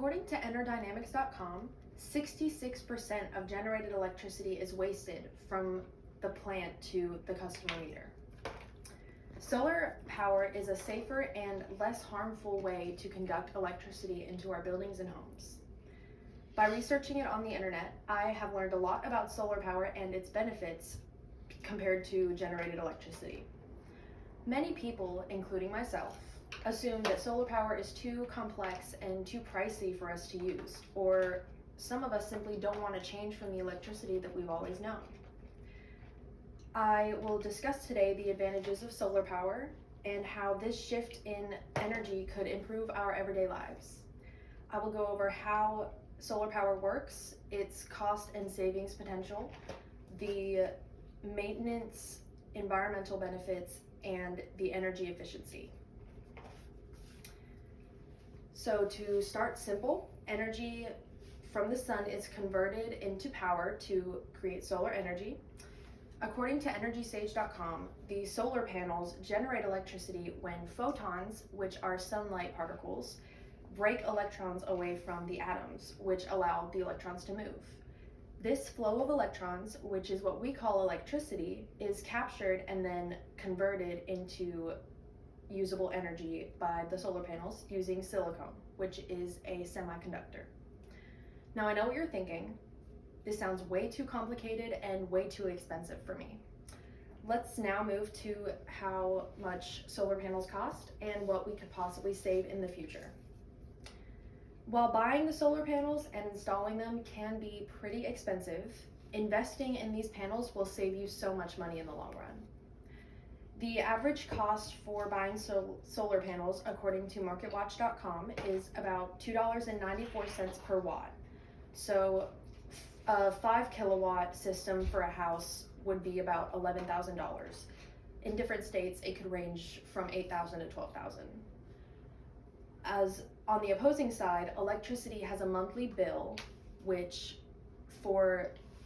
According to EnerDynamics.com, 66% of generated electricity is wasted from the plant to the customer meter. Solar power is a safer and less harmful way to conduct electricity into our buildings and homes. By researching it on the internet, I have learned a lot about solar power and its benefits compared to generated electricity. Many people, including myself, assume that solar power is too complex and too pricey for us to use, or some of us simply don't want to change from the electricity that we've always known. I will discuss today the advantages of solar power and how this shift in energy could improve our everyday lives. I will go over how solar power works, its cost and savings potential, the maintenance, environmental benefits, and the energy efficiency. So to start simple, energy from the sun is converted into power to create solar energy. According to EnergySage.com, the solar panels generate electricity when photons, which are sunlight particles, break electrons away from the atoms, which allow the electrons to move. This flow of electrons, which is what we call electricity, is captured and then converted into usable energy by the solar panels using silicon, which is a semiconductor. Now I know what you're thinking. This sounds way too complicated and way too expensive for me. Let's now move to how much solar panels cost and what we could possibly save in the future. While buying the solar panels and installing them can be pretty expensive, investing in these panels will save you so much money in the long run. The average cost for buying solar panels, according to MarketWatch.com, is about $2.94 per watt. So a 5 kilowatt system for a house would be about $11,000. In different states, it could range from $8,000 to $12,000. As on the opposing side, electricity has a monthly bill, which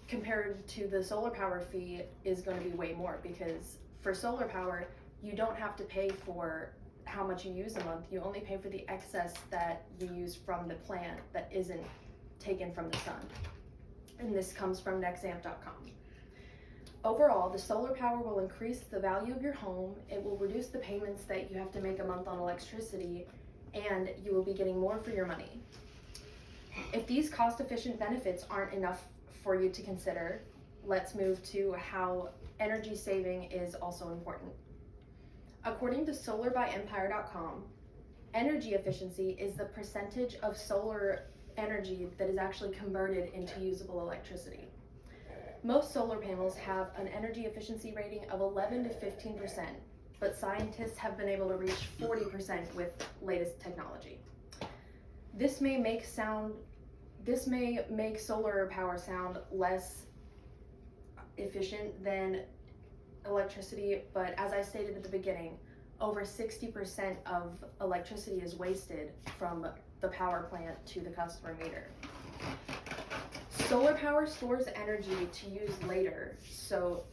compared to the solar power fee is going to be way more, because for solar power, you don't have to pay for how much you use a month. You only pay for the excess that you use from the plant that isn't taken from the sun. And this comes from Nexamp.com. Overall, the solar power will increase the value of your home, it will reduce the payments that you have to make a month on electricity, and you will be getting more for your money. If these cost-efficient benefits aren't enough for you to consider, let's move to how energy saving is also important. According to solarbyempire.com, energy efficiency is the percentage of solar energy that is actually converted into usable electricity. Most solar panels have an energy efficiency rating of 11 to 15%, but scientists have been able to reach 40% with latest technology. This may make solar power sound less efficient than electricity, but as I stated at the beginning, over 60% of electricity is wasted from the power plant to the customer meter. Solar power stores energy to use later, so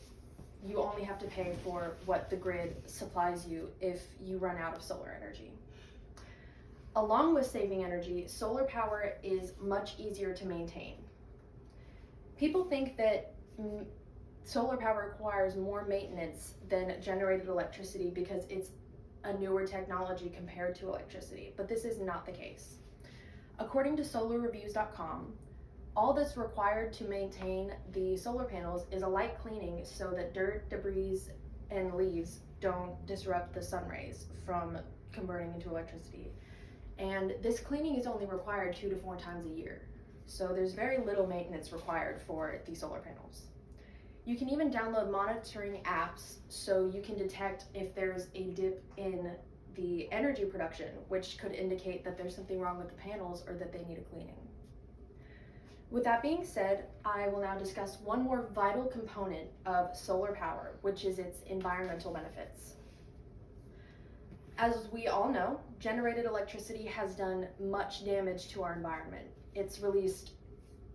you only have to pay for what the grid supplies you if you run out of solar energy. Along with saving energy, solar power is much easier to maintain. People think that solar power requires more maintenance than generated electricity because it's a newer technology compared to electricity, but this is not the case. According to solarreviews.com, all that's required to maintain the solar panels is a light cleaning so that dirt, debris, and leaves don't disrupt the sun rays from converting into electricity. And this cleaning is only required 2 to 4 times a year. So there's very little maintenance required for the solar panels. You can even download monitoring apps so you can detect if there's a dip in the energy production, which could indicate that there's something wrong with the panels or that they need a cleaning. With that being said, I will now discuss one more vital component of solar power, which is its environmental benefits. As we all know, generated electricity has done much damage to our environment. It's released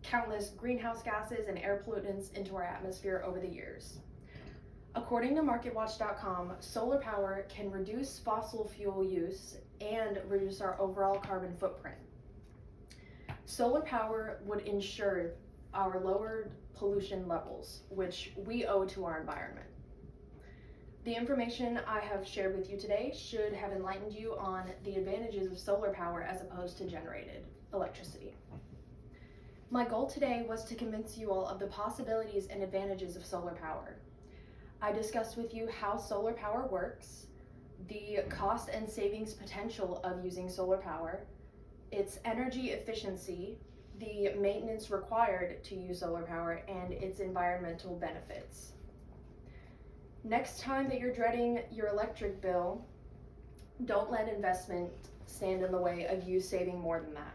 countless greenhouse gases and air pollutants into our atmosphere over the years. According to MarketWatch.com, solar power can reduce fossil fuel use and reduce our overall carbon footprint. Solar power would ensure our lowered pollution levels, which we owe to our environment. The information I have shared with you today should have enlightened you on the advantages of solar power as opposed to generated electricity. My goal today was to convince you all of the possibilities and advantages of solar power. I discussed with you how solar power works, the cost and savings potential of using solar power, its energy efficiency, the maintenance required to use solar power, and its environmental benefits. Next time that you're dreading your electric bill, don't let investment stand in the way of you saving more than that.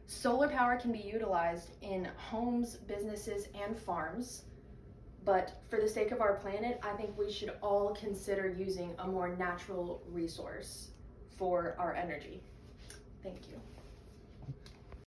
Solar power can be utilized in homes, businesses, and farms, but for the sake of our planet, I think we should all consider using a more natural resource for our energy. Thank you.